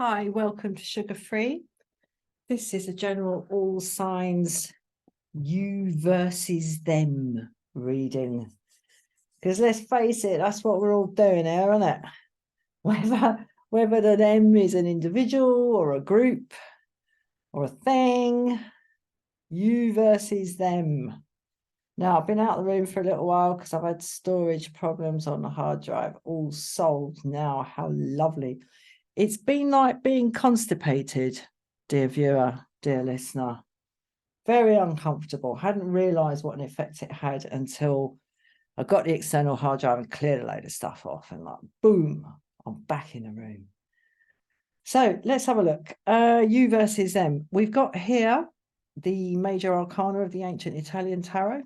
Hi, welcome to Sugar Free. This is a general all signs you versus them reading. Because let's face it, that's what we're all doing here, isn't it? Whether the them is an individual or a group or a thing, you versus them. Now, I've been out of the room for a little while because I've had storage problems on the hard drive, all solved now. How lovely. It's been like being constipated, dear viewer, dear listener. Very uncomfortable. Hadn't realised what an effect it had until I got the external hard drive and cleared a load of stuff off, and like, boom, I'm back in the room. So let's have a look. You versus them. We've got here the major arcana of the ancient Italian tarot.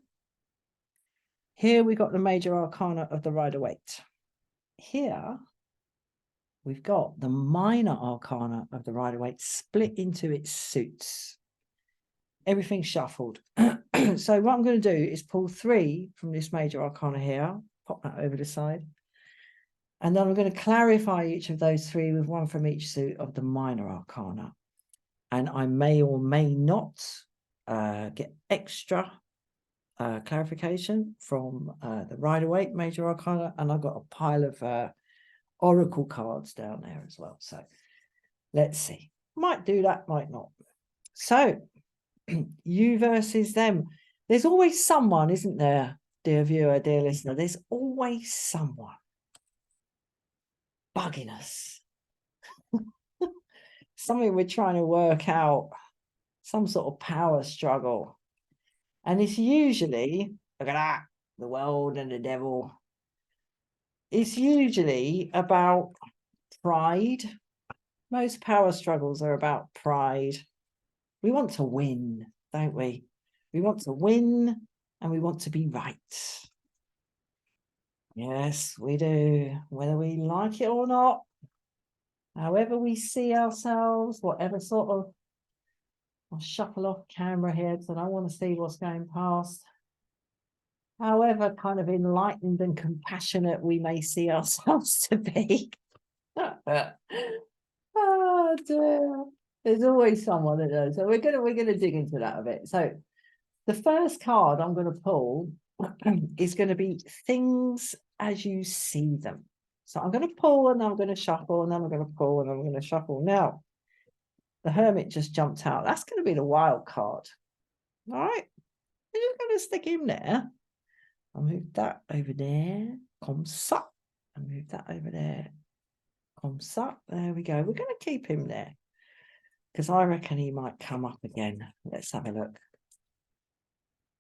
Here we got the major arcana of the Rider-Waite. Here we've got the minor arcana of the Rider-Waite split into its suits. Everything shuffled. So what I'm going to do is pull 3 from this major arcana here, pop that over the side. And then I'm going to clarify each of those 3 with 1 from each suit of the minor arcana. And I may or may not get extra clarification from the Rider-Waite major arcana. And I've got a pile of oracle cards down there as well. So let's see. Might do that, might not. So you versus them. There's always someone, isn't there, dear viewer, dear listener? There's always someone bugging us. Something we're trying to work out, some sort of power struggle. And it's usually, look at that, the world and the devil. It's usually about pride. Most power struggles are about pride. We want to win, don't we? We want to win and we want to be right. Yes, we do, whether we like it or not. However we see ourselves, whatever sort of, I'll shuffle off camera here because I don't want to see what's going past. However kind of enlightened and compassionate we may see ourselves to be. Oh dear. There's always someone that knows. So we're gonna dig into that a bit. So the first card I'm going to pull is going to be things as you see them. So I'm going to pull and then I'm going to shuffle and then I'm going to pull and I'm going to shuffle. Now, the Hermit just jumped out. That's going to be the wild card. All right. I'm just going to stick him there. I'll move that over there. Comme ça. I'll move that over there. Comme ça. There we go. We're going to keep him there because I reckon he might come up again. Let's have a look.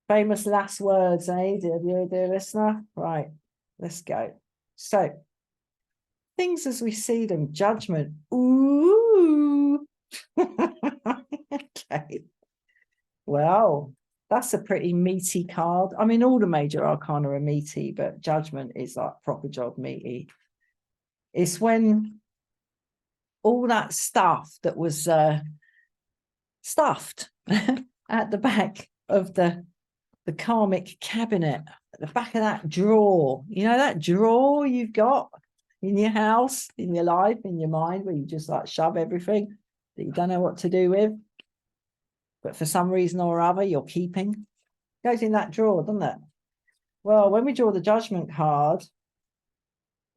Famous last words, eh, dear listener? Right, let's go. So, things as we see them, judgment. Ooh. Okay. Well, that's a pretty meaty card. I mean, all the major arcana are meaty, but judgment is like proper job meaty. It's when all that stuff that was stuffed at the back of the karmic cabinet, at the back of that drawer, you know, that drawer you've got in your house, in your life, in your mind, where you just like shove everything that you don't know what to do with, but for some reason or other you're keeping. It goes in that drawer, doesn't it? Well, when we draw the judgment card,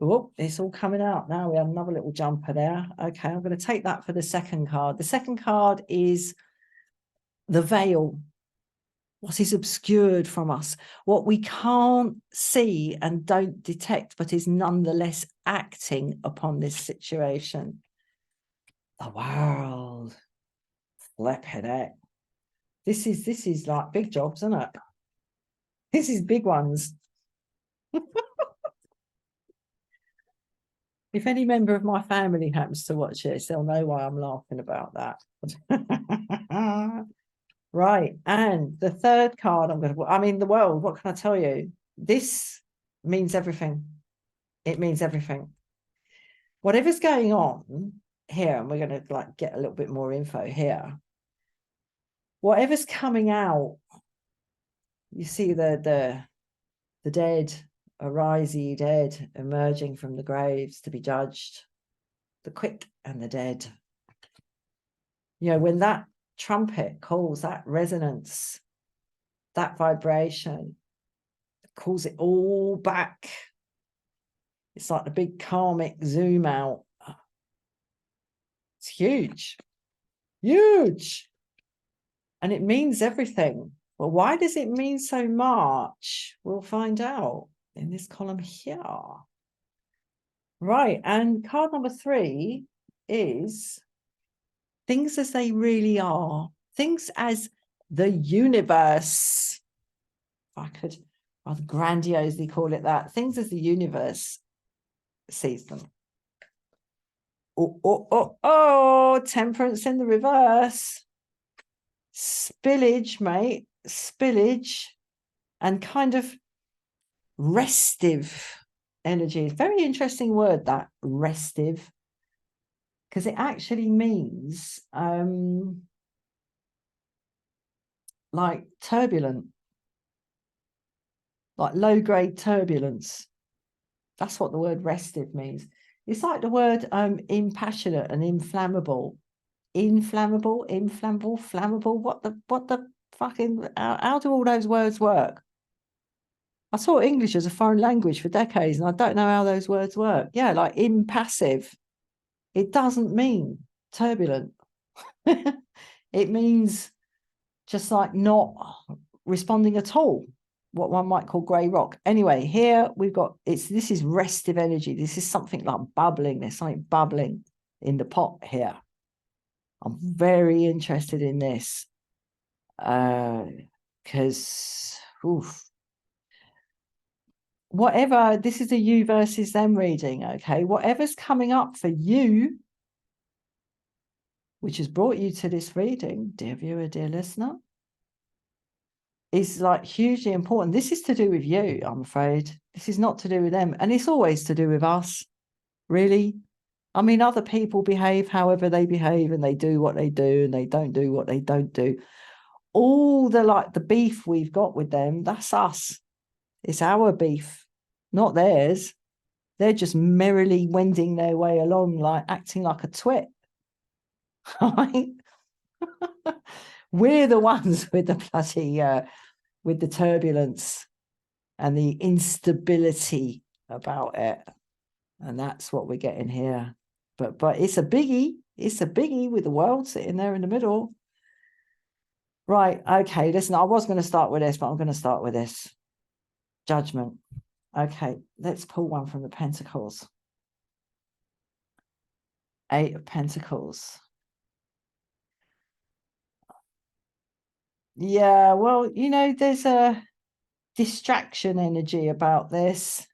oh, it's all coming out now. We have another little jumper there. Okay, I'm going to take that for the second card. The second card is the veil. What is obscured from us, what we can't see and don't detect, but is nonetheless acting upon this situation. The world. Flipping it. This is like big jobs, isn't it? This is big ones. If any member of my family happens to watch this, they'll know why I'm laughing about that. Right, and the third card the world, what can I tell you? This means everything. It means everything. Whatever's going on here, and we're going to like get a little bit more info here. Whatever's coming out, you see the dead, arise ye dead, emerging from the graves to be judged, the quick and the dead, You know, when that trumpet calls, that resonance, that vibration, calls it all back. It's like the big karmic zoom out. It's huge, huge. And it means everything. Well, why does it mean so much? We'll find out in this column here. Right, and card number 3 is things as they really are. Things as the universe, if I could rather grandiosely call it that. Things as the universe sees them. Oh, temperance in the reverse. Spillage, mate, spillage, and kind of restive energy. Very interesting word, that restive, because it actually means like turbulent, like low-grade turbulence. That's what the word restive means. It's like the word impassionate and inflammable. Inflammable, flammable. What the fucking, how do all those words work? I taught English as a foreign language for decades, and I don't know how those words work. Yeah, like impassive. It doesn't mean turbulent. It means just like not responding at all, what one might call grey rock. Anyway, here we've got, this is restive energy. This is something like bubbling. There's something bubbling in the pot here. I'm very interested in this because whatever, this is a you versus them reading, okay? Whatever's coming up for you, which has brought you to this reading, dear viewer, dear listener, is like hugely important. This is to do with you, I'm afraid. This is not to do with them. And it's always to do with us, really. I mean, other people behave however they behave, and they do what they do, and they don't do what they don't do. All the beef we've got with them, that's us. It's our beef, not theirs. They're just merrily wending their way along, like acting like a twit. Right? We're the ones with the bloody with the turbulence and the instability about it. And that's what we're getting here. But it's a biggie. It's a biggie with the world sitting there in the middle. Right. Okay. Listen, I was going to start with this, but I'm going to start with this. Judgment. Okay. Let's pull one from the Pentacles. 8 of Pentacles. Yeah. Well, you know, there's a distraction energy about this.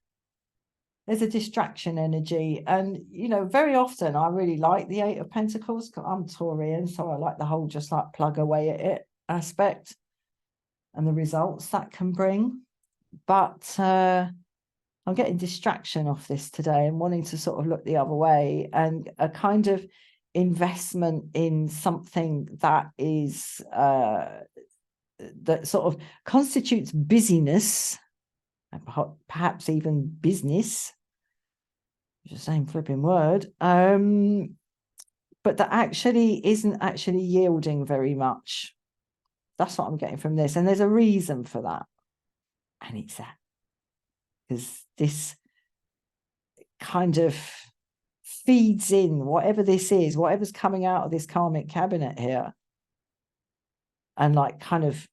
There's a distraction energy. And, you know, very often I really like the 8 of Pentacles. I'm Taurian, so I like the whole just like plug away at it aspect and the results that can bring. But I'm getting distraction off this today and wanting to sort of look the other way, and a kind of investment in something that is that sort of constitutes busyness, and perhaps even business, which is the same flipping word, but that actually isn't actually yielding very much. That's what I'm getting from this. And there's a reason for that. And it's that. Because this kind of feeds in whatever this is, whatever's coming out of this karmic cabinet here. And like kind of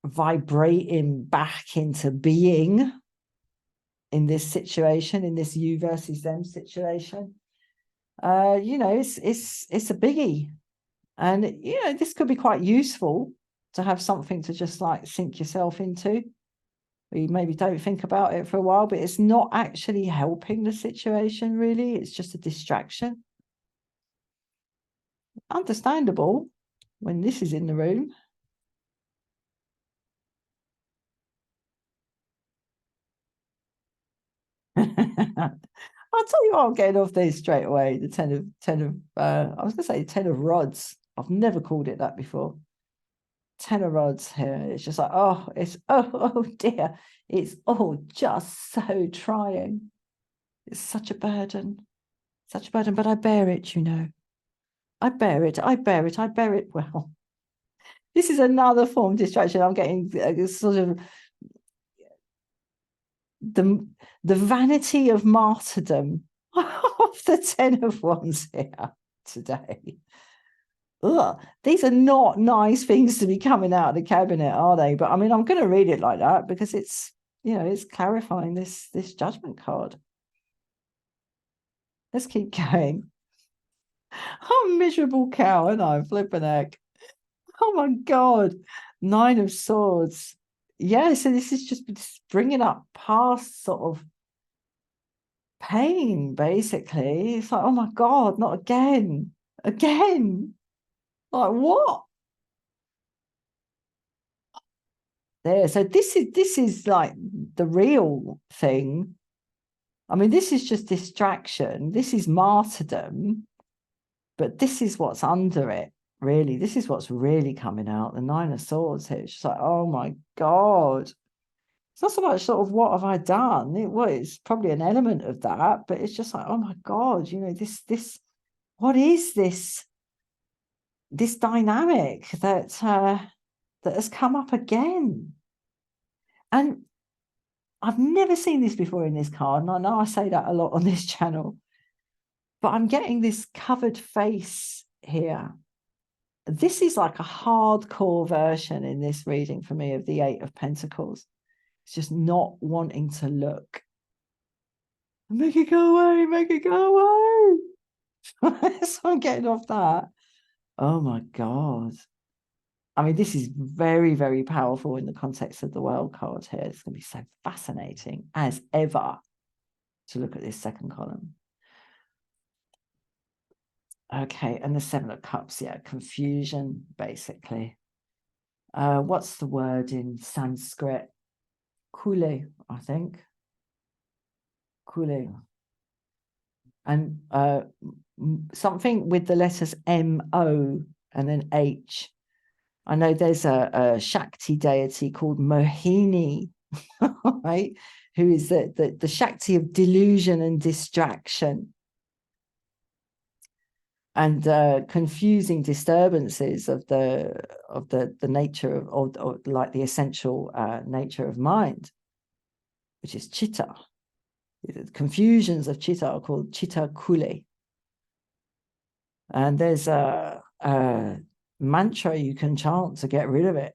vibrating back into being in this situation, in this you versus them situation. You know, it's a biggie. And, you know, this could be quite useful to have something to just like sink yourself into. You maybe don't think about it for a while, but it's not actually helping the situation, really. It's just a distraction. Understandable when this is in the room. I'll tell you what, I'm getting off there straight away. The 10 of I was gonna say 10 of rods. I've never called it that before. 10 of rods here. It's just like, oh, it's oh dear. It's all just so trying. It's such a burden. Such a burden, but I bear it, you know. I bear it. I bear it. I bear it well. This is another form of distraction. I'm getting sort of the vanity of martyrdom of the Ten of Wands here today. Ugh, these are not nice things to be coming out of the cabinet, are they? But I mean, I'm going to read it like that because it's, you know, it's clarifying this judgment card. Let's keep going. I'm a miserable cow, and I'm flipping heck. Oh my God. Nine of Swords. Yeah, so this is just bringing up past sort of pain, basically. It's like, oh my God, not again. Again. Like, what? There. So this is like the real thing. I mean, this is just distraction. This is martyrdom. But this is what's under it, really. This is what's really coming out. The Nine of Swords here. It's just like, oh my God. It's not so much sort of what have I done? It's probably an element of that, but it's just like, oh my God, you know, what is this dynamic that has come up again? And I've never seen this before in this card, and I know I say that a lot on this channel, but I'm getting this covered face here. This is like a hardcore version in this reading for me of the Eight of Pentacles. It's just not wanting to look. Make it go away, make it go away. So I'm getting off that. Oh my God. I mean, this is very, very powerful in the context of the World card here. It's going to be so fascinating as ever to look at this second column. Okay, and the Seven of Cups, yeah, confusion, basically. What's the word in Sanskrit? Kule, I think. Kule. And something with the letters M-O and then H. I know there's a Shakti deity called Mohini, right? Who is the Shakti of delusion and distraction and confusing disturbances of the nature of like the essential nature of mind, which is chitta. The confusions of chitta are called chitta kule. And there's a mantra you can chant to get rid of it.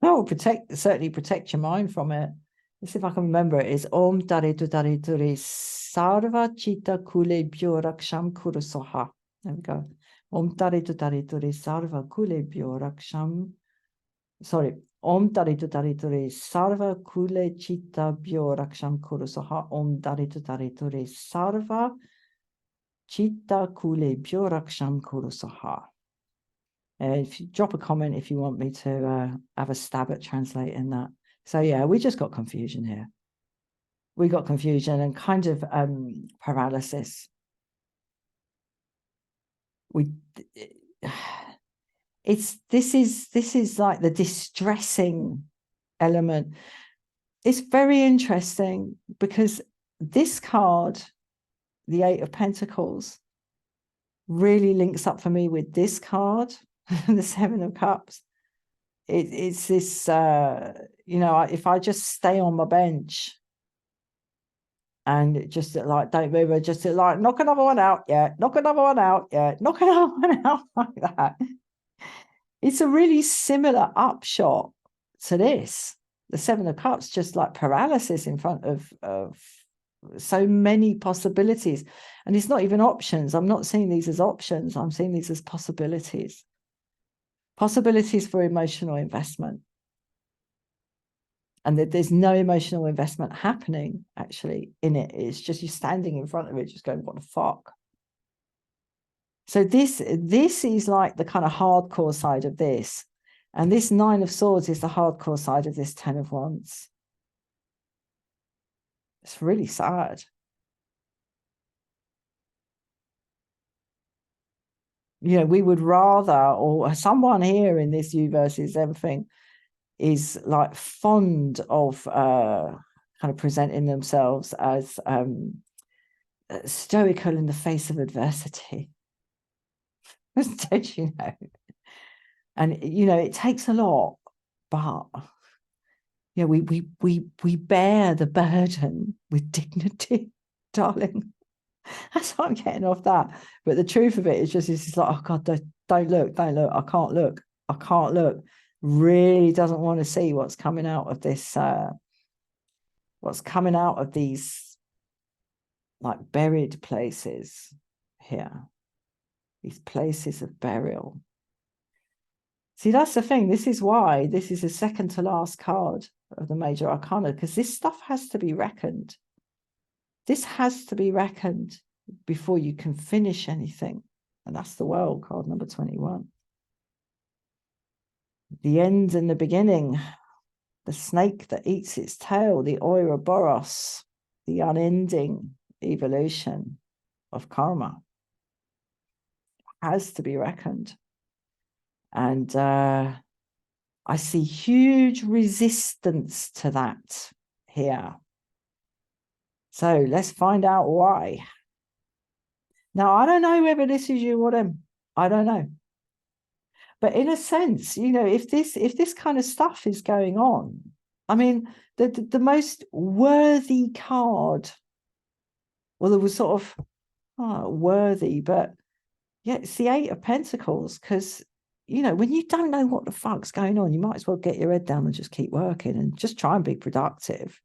Oh, certainly protect your mind from it. Let's see if I can remember it. It's Om Daritu Darituri Sarva Chitta Kule Byoraksham Kurusoha. There we go. Om Daritu Darituri Sarva Kule Byoraksham. Sorry. Om Daritu Darituri Sarva Kule Chitta Byoraksham Kurusoha. Om Daritu Darituri Sarva Chitta Kule Byoraksham Kurusoha. If you drop a comment if you want me to have a stab at translating that. So yeah, we just got confusion here. We got confusion and kind of paralysis. This is like the distressing element. It's very interesting because this card, the Eight of Pentacles, really links up for me with this card, the Seven of Cups. It's this, you know, if I just stay on my bench and just like, don't move, just like, knock another one out, yeah, knock another one out, yeah, knock another one out, like that. It's a really similar upshot to this. The Seven of Cups, just like paralysis in front of so many possibilities. And it's not even options. I'm not seeing these as options. I'm seeing these as possibilities. Possibilities for emotional investment. And that there's no emotional investment happening actually in it. It's just you standing in front of it, just going, what the fuck? So this is like the kind of hardcore side of this. And this Nine of Swords is the hardcore side of this Ten of Wands. It's really sad. You know, we would rather, or someone here in this you versus everything is like fond of kind of presenting themselves as stoical in the face of adversity. Don't you know? And, you know, it takes a lot, but, you know, we bear the burden with dignity, darling. That's what I'm getting off that. But the truth of it is just, it's like, oh God, don't look, I can't look. Really doesn't want to see what's coming out of this, what's coming out of these like buried places here, these places of burial. See, that's the thing. This is why this is the second to last card of the major arcana, because this stuff has to be reckoned. This has to be reckoned before you can finish anything. And that's the World, card number 21. The end and the beginning, the snake that eats its tail, the Ouroboros, the unending evolution of karma has to be reckoned. And I see huge resistance to that here. So let's find out why. Now, I don't know whether this is you or them. I don't know. But in a sense, you know, if this kind of stuff is going on, I mean, the most worthy card, well, it was sort of worthy, but yeah, it's the Eight of Pentacles, because, you know, when you don't know what the fuck's going on, you might as well get your head down and just keep working and just try and be productive.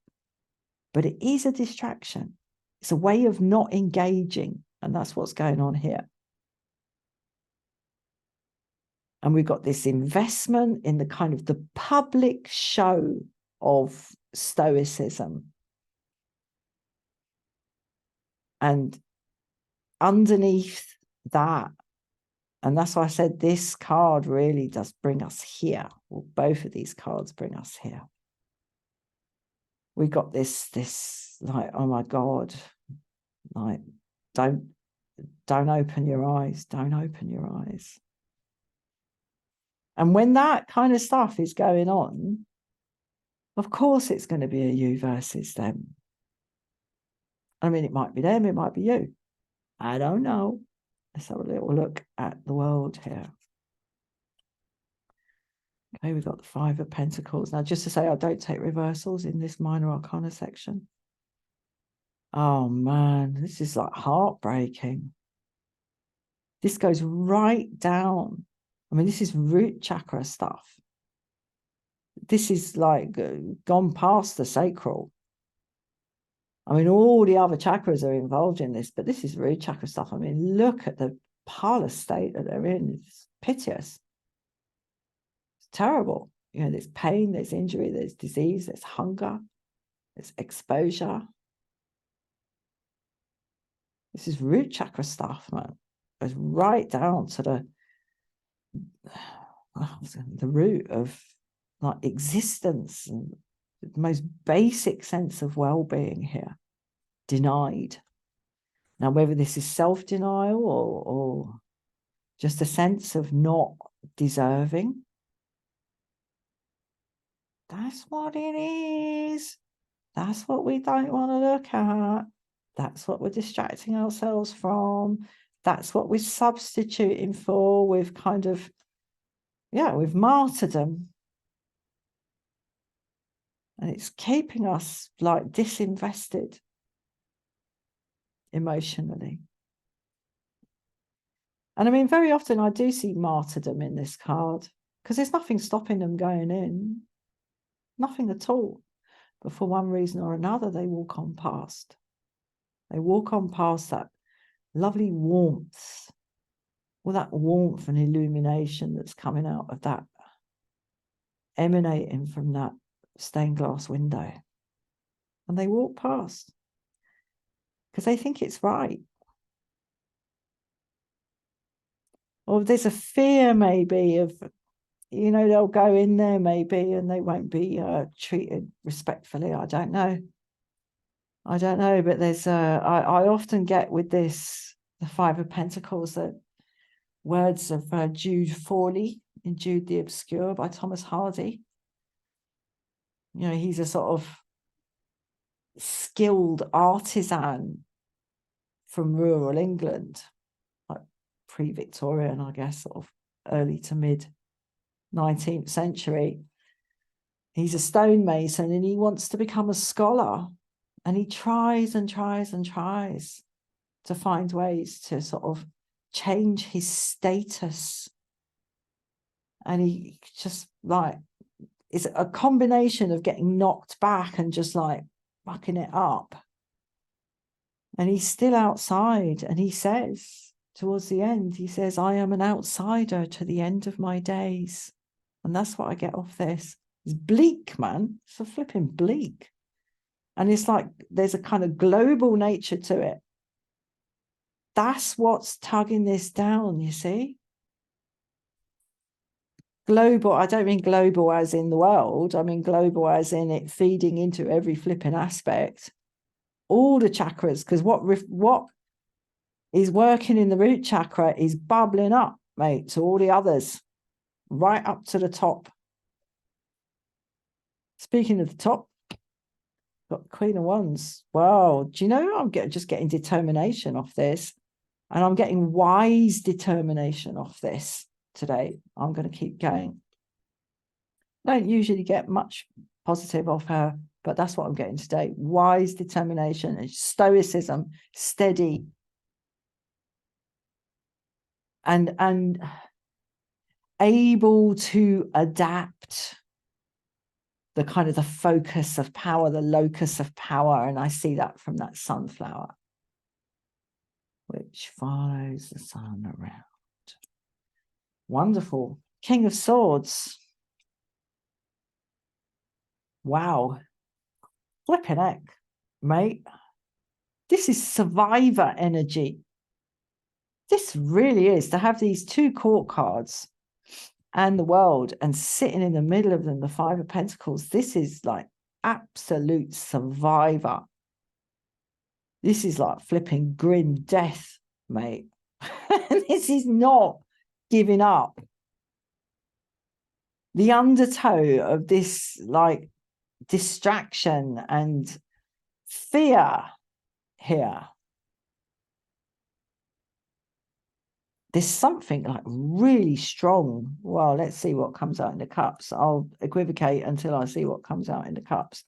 But it is a distraction. It's a way of not engaging. And that's what's going on here. And we've got this investment in the kind of the public show of stoicism. And underneath that, and that's why I said this card really does bring us here. Well, both of these cards bring us here. We got this like, oh my God, like, don't open your eyes. Don't open your eyes. And when that kind of stuff is going on, of course it's going to be a you versus them. I mean, it might be them, it might be you. I don't know. Let's have a little look at the world here. Okay, we've got the Five of Pentacles. Now, just to say, I don't take reversals in this minor arcana section. Oh man, this is like heartbreaking. This goes right down. I mean, this is root chakra stuff. This is like gone past the sacral. I mean, all the other chakras are involved in this, but this is root chakra stuff. I mean, look at the parlous state that they're in. It's piteous. It's terrible. You know, there's pain, there's injury, there's disease, there's hunger, there's exposure. This is root chakra stuff, man. It goes right down to the root of like existence and the most basic sense of well-being here, denied. Now, whether this is self-denial or just a sense of not deserving, that's what it is. That's what we don't want to look at. That's what we're distracting ourselves from. That's what we're substituting for with kind of, yeah, with martyrdom. And it's keeping us like disinvested emotionally. And I mean, very often I do see martyrdom in this card because there's nothing stopping them going in. Nothing at all. But for one reason or another, they walk on past. They walk on past that lovely warmth, all that warmth and illumination that's coming out of that, emanating from that stained glass window. And they walk past because they think it's right. Or there's a fear maybe of, you know, they'll go in there maybe and they won't be treated respectfully. I don't know. But there's I often get with this, the Five of Pentacles, that words of Jude Fawley in Jude the Obscure by Thomas Hardy. You know, he's a sort of skilled artisan from rural England, like pre-Victorian, I guess, sort of early to mid 19th century. He's a stonemason and he wants to become a scholar, and he tries and tries and tries to find ways to sort of change his status. And he just like, it's a combination of getting knocked back and just like mucking it up. And he's still outside, and he says towards the end, he says, I am an outsider to the end of my days. And that's what I get off this. It's bleak, man. It's a flipping bleak. And it's like there's a kind of global nature to it. That's what's tugging this down, you see. Global, I don't mean global as in the world. I mean global as in it feeding into every flipping aspect. All the chakras, because what is working in the root chakra is bubbling up, mate, to all the others, right up to the top. Speaking of the top, got Queen of Wands. Wow, do you know I'm just getting determination off this, and I'm getting wise determination off this today. I'm going to keep going. Don't usually get much positive off her, but that's what I'm getting today. Wise determination and stoicism, steady, and able to adapt. The kind of the focus of power, the locus of power. And I see that from that sunflower, which follows the sun around. Wonderful. King of Swords. Wow. Flipping heck, mate. This is survivor energy. This really is, to have these two court cards and the world, and sitting in the middle of them, the Five of Pentacles. This is like absolute survivor. This is like flipping grim death, mate. This is not giving up. The undertow of this like distraction and fear here. There's something like really strong. Well, let's see what comes out in the cups. I'll equivocate until I see what comes out in the cups.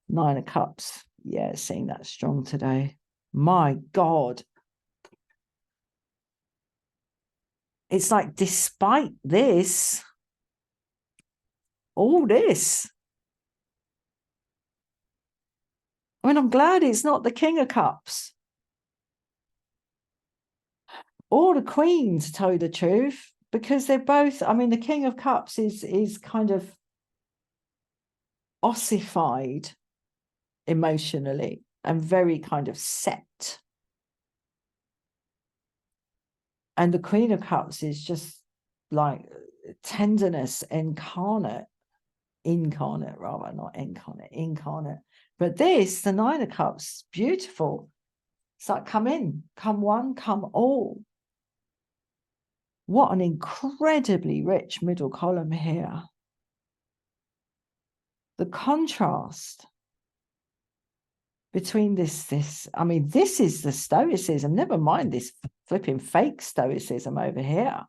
Nine of Cups. Yeah, seeing that strong today. My God. It's like, despite this, all this, I mean, I'm glad it's not the King of Cups or the Queen, to tell you the truth, because they're both, I mean, the King of Cups is kind of ossified emotionally and very kind of set. And the Queen of Cups is just like tenderness incarnate, rather, not incarnate. But this, the Nine of Cups, beautiful. It's like, come in, come one, come all. What an incredibly rich middle column here. The contrast between this, I mean, this is the stoicism, never mind this flipping fake stoicism over here.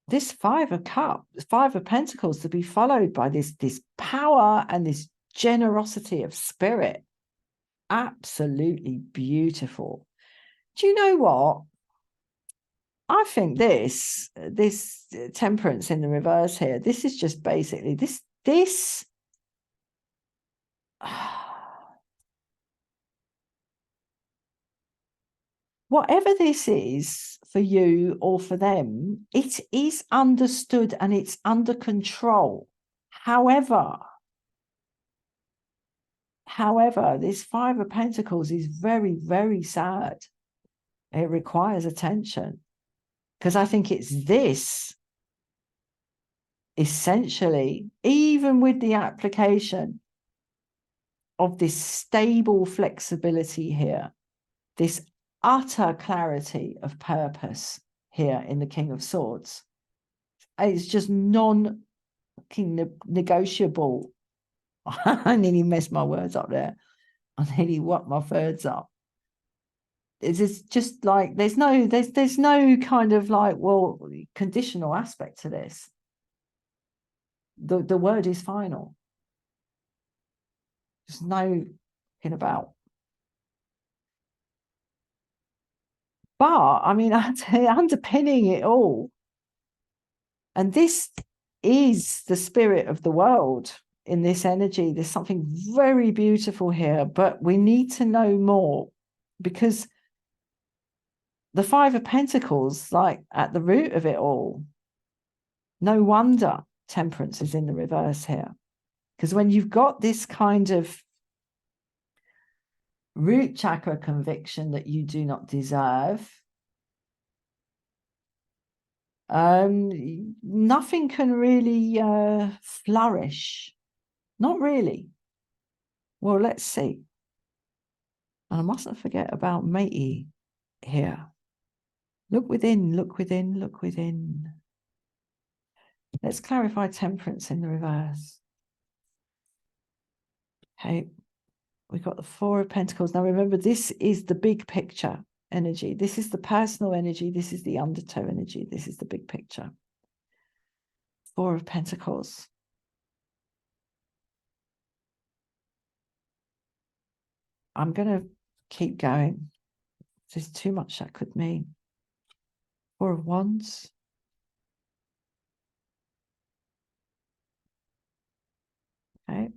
This Five of Cups, Five of Pentacles, to be followed by this power and this generosity of spirit. Absolutely beautiful. Do you know what? I think this Temperance in the reverse here, this is just basically this whatever this is for you or for them, it is understood and it's under control. However, this Five of Pentacles is very, very sad. It requires attention, because I think it's this, essentially, even with the application of this stable flexibility here, this utter clarity of purpose here in the King of Swords. It's just non-negotiable. I nearly messed my words up there. I nearly whopped my words up. it's just like there's no kind of like, well, conditional aspect to this. The word is final. There's no in about. But I mean, underpinning it all, and this is the spirit of the world in this energy. There's something very beautiful here, but we need to know more, because the Five of Pentacles, like at the root of it all, no wonder Temperance is in the reverse here. Because when you've got this kind of root chakra conviction that you do not deserve, nothing can really flourish. Not really. Well, let's see. And I mustn't forget about matey here. Look within, look within, look within. Let's clarify Temperance in the reverse. Okay, we've got the Four of Pentacles. Now remember, this is the big picture energy. This is the personal energy. This is the undertow energy. This is the big picture. Four of Pentacles. I'm going to keep going. There's too much that could mean. Four of Wands. Okay.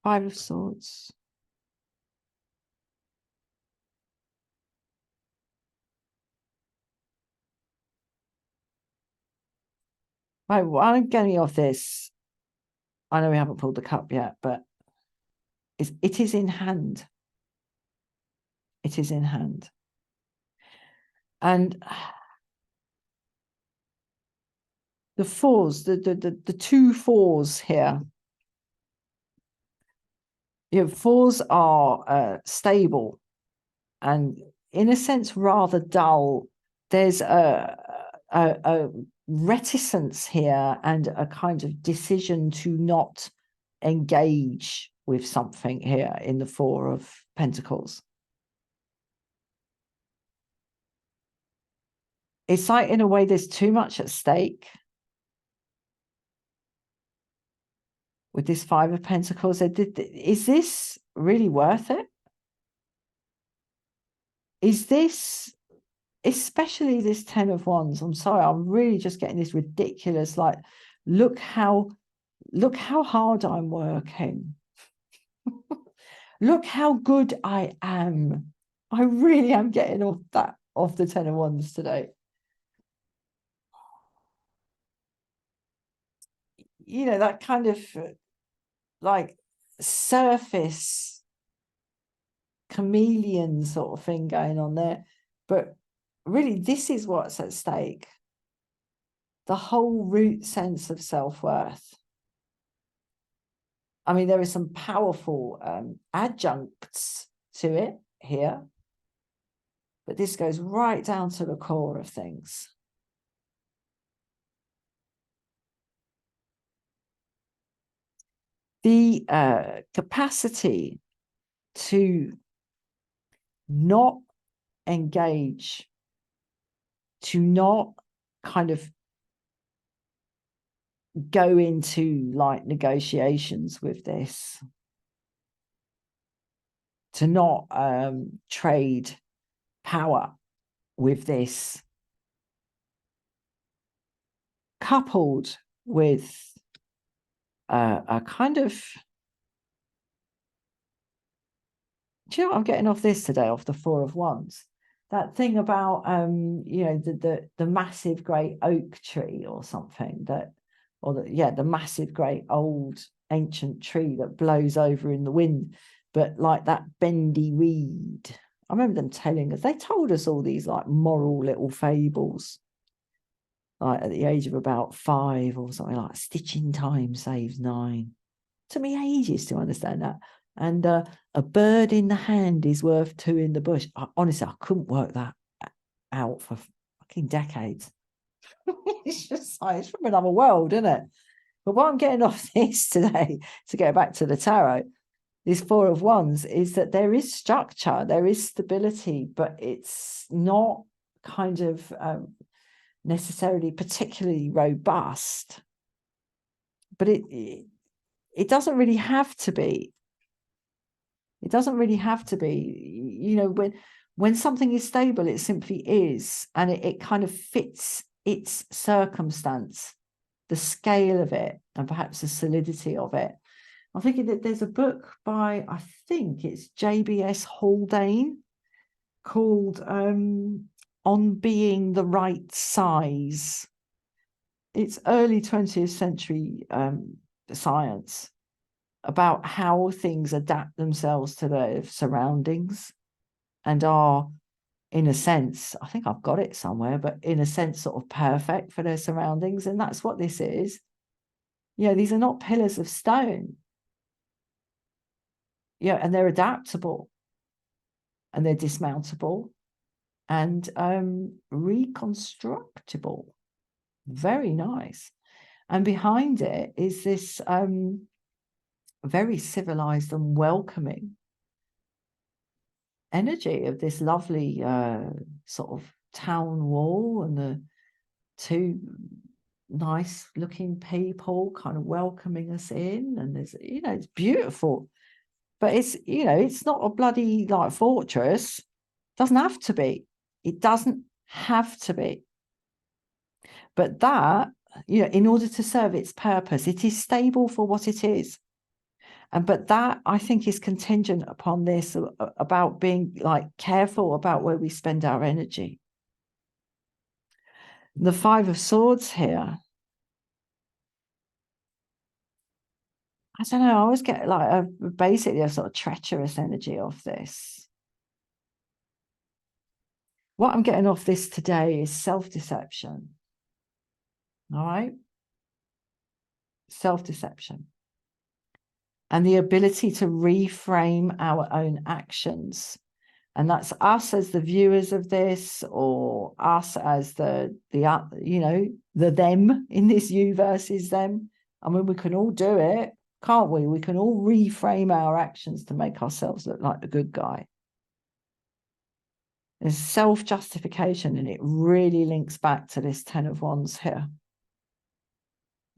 Five of Swords. Right, well, I'm getting off this. I know we haven't pulled the cup yet, but it is in hand. It is in hand. And the fours, the two fours here. You know, fours are stable and in a sense rather dull. There's a reticence here and a kind of decision to not engage with something here in the Four of Pentacles. It's like, in a way, there's too much at stake with this Five of Pentacles. Is this really worth it? Is this, especially this Ten of Wands? I'm sorry, I'm really just getting this ridiculous, like, look how hard I'm working. Look how good I am. I really am getting off the Ten of Wands today. You know, that kind of like surface chameleon sort of thing going on there. But really, this is what's at stake. The whole root sense of self-worth. I mean, there are some powerful adjuncts to it here, but this goes right down to the core of things. The capacity to not engage, to not kind of go into like negotiations with this, to not trade power with this, coupled with a kind of, do you know what I'm getting off this today, off the Four of Wands? That thing about you know, the massive great oak tree or something, that, or the massive great old ancient tree that blows over in the wind, but like that bendy reed. I remember them telling us, they told us all these like moral little fables, like at the age of about 5 or something, like stitch in time saves 9. Took me ages to understand that. And a bird in the hand is worth 2 in the bush. Honestly, I couldn't work that out for fucking decades. It's just like, it's from another world, isn't it? But what I'm getting off this today, to get back to the tarot, this Four of Wands, is that there is structure, there is stability, but it's not kind of necessarily particularly robust. But it doesn't really have to be. It doesn't really have to be. You know, when something is stable, it simply is, and it kind of fits its circumstance, the scale of it, and perhaps the solidity of it. I'm thinking that there's a book by, I think it's JBS Haldane, called On Being the Right Size. It's early 20th century science about how things adapt themselves to their surroundings and are, in a sense, I think I've got it somewhere, but in a sense, sort of perfect for their surroundings. And that's what this is. You know, these are not pillars of stone. Yeah, and they're adaptable and they're dismountable and reconstructible. Very nice. And behind it is this very civilized and welcoming energy of this lovely sort of town wall, and the two nice looking people kind of welcoming us in. And there's, you know, it's beautiful. But it's, you know, it's not a bloody like fortress. It doesn't have to be. It doesn't have to be. But that, you know, in order to serve its purpose, it is stable for what it is. And but that, I think, is contingent upon this, about being like careful about where we spend our energy. The Five of Swords here, I don't know, I always get like basically a sort of treacherous energy off this. What I'm getting off this today is self-deception. All right? Self-deception. And the ability to reframe our own actions. And that's us as the viewers of this, or us as the you know, the them in this you versus them. I mean, we can all do it, can't we? We can all reframe our actions to make ourselves look like the good guy. There's self-justification, and it really links back to this Ten of Wands here.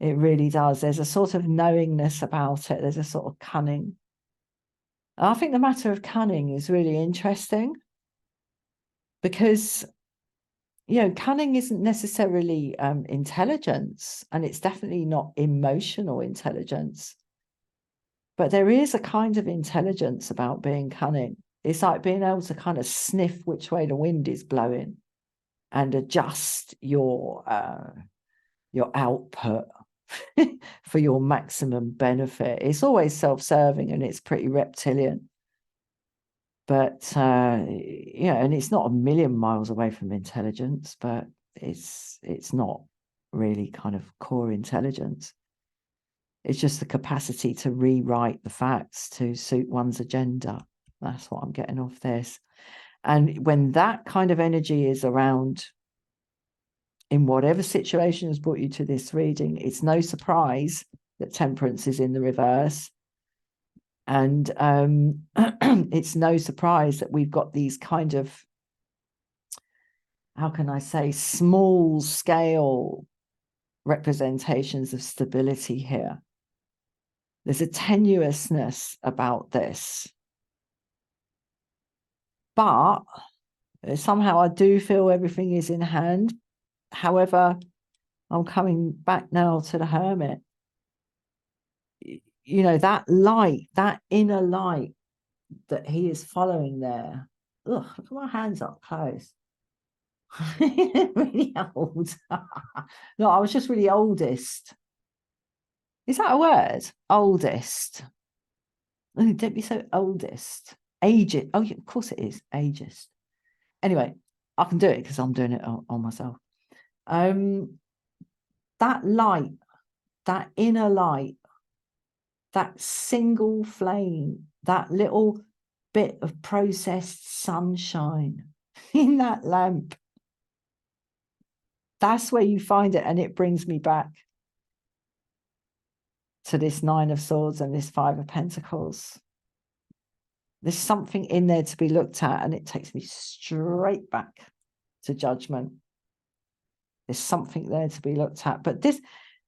It really does. There's a sort of knowingness about it. There's a sort of cunning. And I think the matter of cunning is really interesting, because, you know, cunning isn't necessarily intelligence, and it's definitely not emotional intelligence. But there is a kind of intelligence about being cunning. It's like being able to kind of sniff which way the wind is blowing and adjust your output for your maximum benefit. It's always self-serving, and it's pretty reptilian. But you know, and it's not a million miles away from intelligence, but it's not really kind of core intelligence. It's just the capacity to rewrite the facts to suit one's agenda. That's what I'm getting off this. And when that kind of energy is around in whatever situation has brought you to this reading, it's no surprise that Temperance is in the reverse. And it's no surprise that we've got these kind of, how can I say, small scale representations of stability here. There's a tenuousness about this. But somehow I do feel everything is in hand. However, I'm coming back now to the Hermit. You know, that light, that inner light that he is following there. Ugh, look at my hands up close. Really old. No, I was just really oldest. Is that a word? Oldest. Oh, don't be so oldest. Ageist. Oh, yeah, of course it is. Ageist. Anyway, I can do it because I'm doing it on myself. That light, that inner light, that single flame, that little bit of processed sunshine in that lamp, that's where you find it. And it brings me back to this Nine of Swords and this Five of Pentacles. There's something in there to be looked at, and it takes me straight back to judgment. There's something there to be looked at. But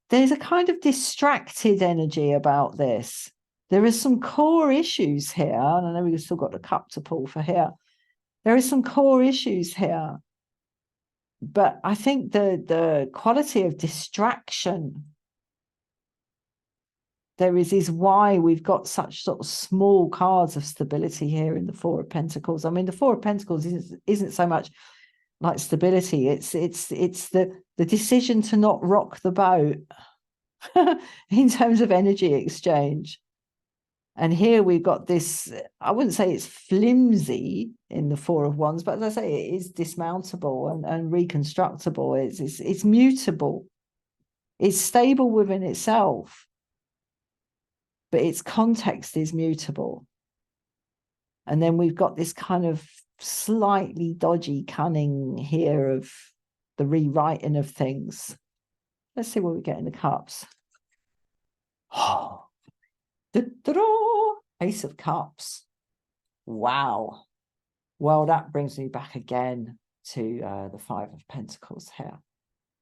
there's a kind of distracted energy about this. There are some core issues here. And I know we've still got the cup to pull for here. There are some core issues here. But I think the quality of distraction there is why we've got such sort of small cards of stability here in the Four of Pentacles. I mean, the Four of Pentacles isn't so much like stability. It's the decision to not rock the boat in terms of energy exchange. And here we've got this, I wouldn't say it's flimsy in the Four of Wands, but as I say, it is dismountable and reconstructible. It's mutable. It's stable within itself, but its context is mutable. And then we've got this kind of slightly dodgy cunning here of the rewriting of things. Let's see what we get in the cups. Oh, Ace of Cups. Wow. Well, that brings me back again to the Five of Pentacles here.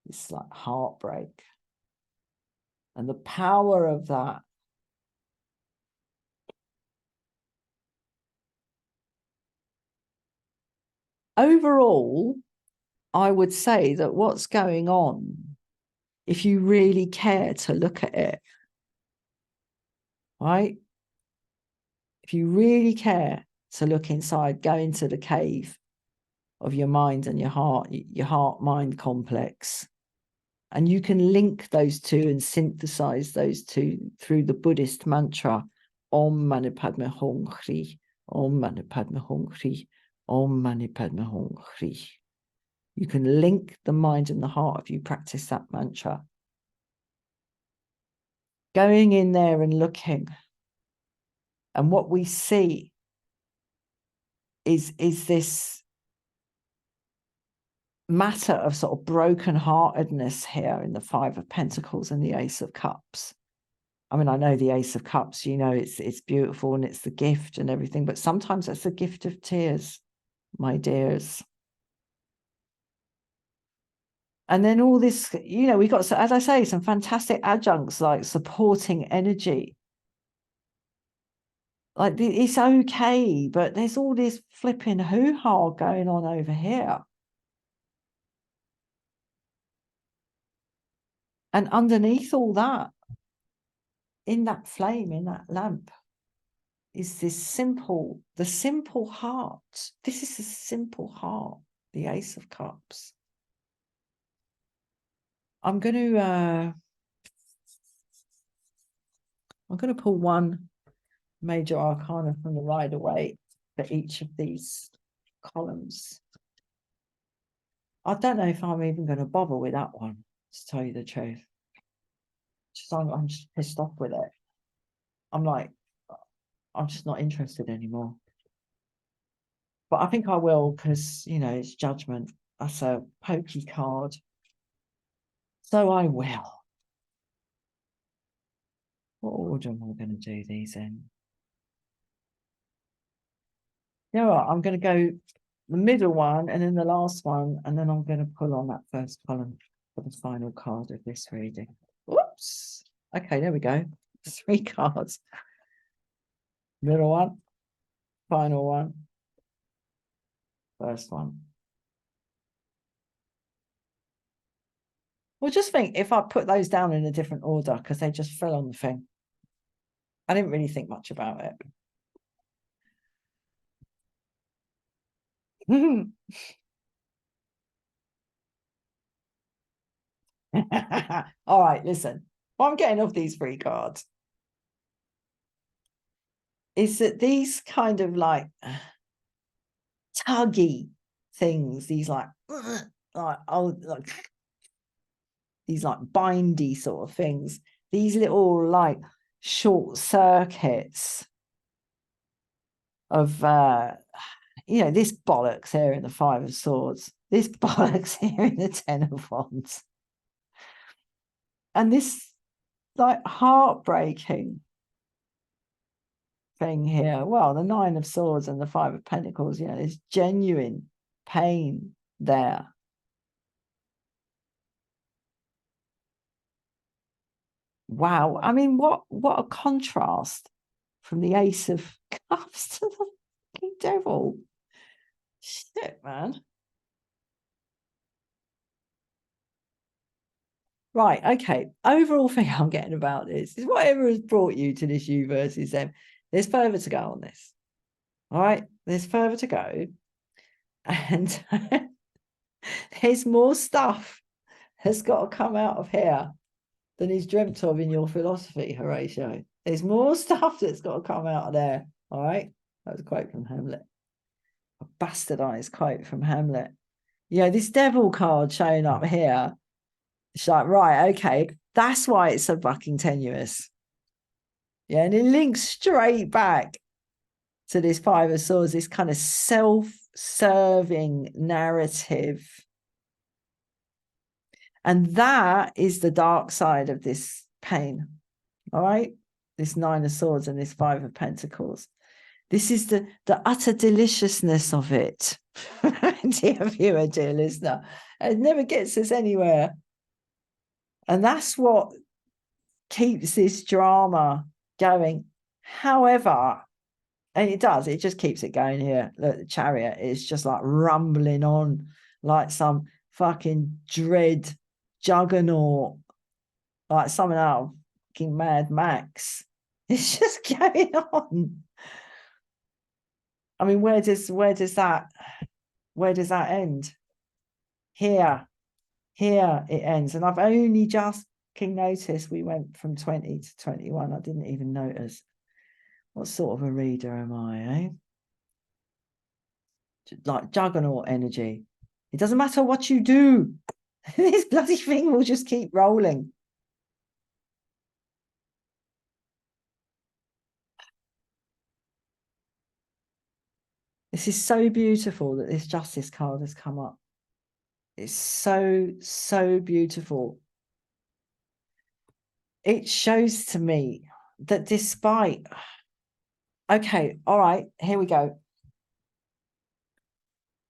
It's like heartbreak. And the power of that. Overall, I would say that what's going on, if you really care to look at it, right? If you really care to look inside, go into the cave of your mind and your heart-mind complex, and you can link those two and synthesize those two through the Buddhist mantra, Om Mani Padme Hum Hri, Om Mani Padme Hum Hri, Om Mani Padme Hum Hri. You can link the mind and the heart if you practice that mantra. Going in there and looking, and what we see is this matter of sort of brokenheartedness here in the Five of Pentacles and the Ace of Cups. I mean, I know the Ace of Cups, you know, it's beautiful and it's the gift and everything, but sometimes it's a gift of tears, my dears. And then all this, you know, we got, as I say, some fantastic adjuncts like supporting energy. Like, it's okay, but there's all this flipping hoo-ha going on over here. And underneath all that, in that flame, in that lamp, is the simple heart. This is a simple heart, the Ace of Cups. I'm going to pull one major arcana from the Rider-Waite for each of these columns. I don't know if I'm even going to bother with that one, to tell you the truth. I'm just pissed off with it. I'm like, I'm just not interested anymore. But I think I will, because, you know, it's judgment. That's a pokey card. So I will. What order am I going to do these in? You know what? I'm going to go the middle one and then the last one, and then I'm going to pull on that first column for the final card of this reading. Whoops. Okay, there we go. 3 cards. Middle one, final one, first one. Well, just think if I put those down in a different order, because they just fell on the thing. I didn't really think much about it. All right, listen. What I'm getting off these 3 cards is that these kind of like tuggy things, these like these like bindy sort of things, these little like short circuits of you know, this bollocks here in the 5 of Swords, this bollocks here in the 10 of Wands, and this like heartbreaking thing here. Well, the Nine of Swords and the Five of Pentacles, you know, there's genuine pain there. Wow. I mean, what a contrast from the Ace of Cups to the fucking Devil. Shit, man. Right, okay. Overall thing I'm getting about this is whatever has brought you to this you versus them, there's further to go on this. All right, there's further to go. And there's more stuff that's got to come out of here than is dreamt of in your philosophy, Horatio. There's more stuff that's got to come out of there. All right, that was a quote from Hamlet. A bastardized quote from Hamlet. You know, this devil card showing up here. It's like, right, okay, that's why it's so fucking tenuous. Yeah, and it links straight back to this Five of Swords, this kind of self-serving narrative. And that is the dark side of this pain. All right, this Nine of Swords and this Five of Pentacles. This is the utter deliciousness of it. Dear viewer, dear listener, it never gets us anywhere. And that's what keeps this drama going. However, and it does, it just keeps it going here. Look, the Chariot is just like rumbling on like some fucking dread juggernaut, like something out of fucking Mad Max. It's just going on. I mean, where does that end? Here it ends. And I've only just noticed we went from 20 to 21. I didn't even notice. What sort of a reader am I, eh? Like juggernaut energy. It doesn't matter what you do. This bloody thing will just keep rolling. This is so beautiful that this Justice card has come up. It's so beautiful. It shows to me that despite... Okay, all right, here we go.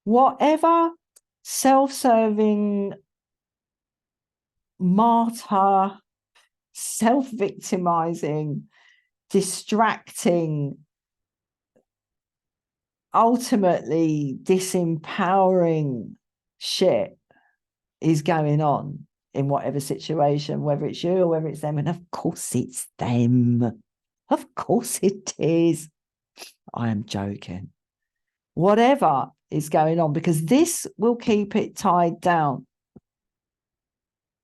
Whatever self-serving, martyr, self-victimizing, distracting, ultimately disempowering shit is going on in whatever situation, whether it's you or whether it's them. And of course it's them. Of course it is. I am joking. Whatever is going on, because this will keep it tied down.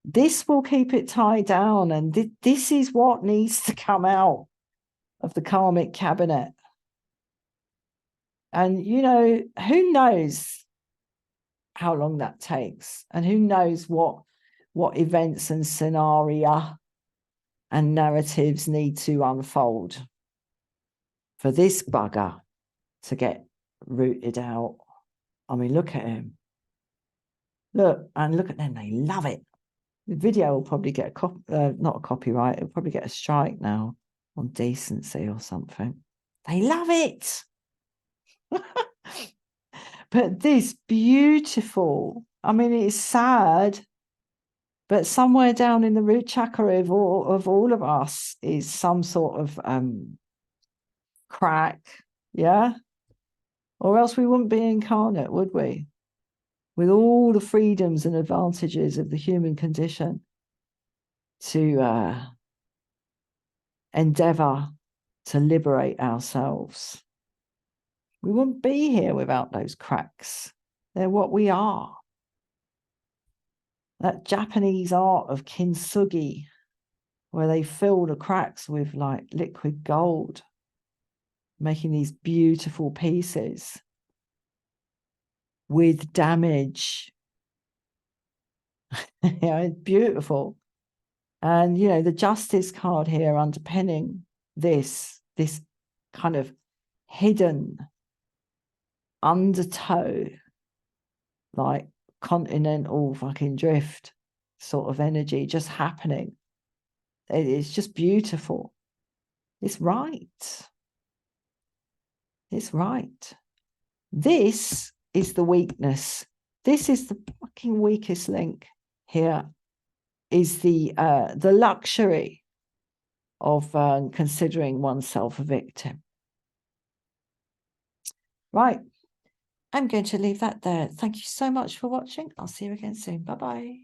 This will keep it tied down. And this is what needs to come out of the karmic cabinet. And, you know, who knows how long that takes, and who knows what events and scenario and narratives need to unfold for this bugger to get rooted out. I mean, look at him. Look, and look at them. They love it. The video will probably get not a copyright. It'll probably get a strike now on decency or something. They love it. But this beautiful, I mean, it's sad, but somewhere down in the root chakra of all of us is some sort of crack, yeah? Or else we wouldn't be incarnate, would we? With all the freedoms and advantages of the human condition to endeavor to liberate ourselves. We wouldn't be here without those cracks. They're what we are. That Japanese art of kintsugi, where they fill the cracks with like liquid gold, making these beautiful pieces with damage. You know, it's beautiful. And, you know, the Justice card here underpinning this kind of hidden undertow, like continental fucking drift sort of energy just happening. It's just beautiful. It's right. It's right. This is the weakness. This is the fucking weakest link here, is the luxury of considering oneself a victim. Right. I'm going to leave that there. Thank you so much for watching. I'll see you again soon. Bye-bye.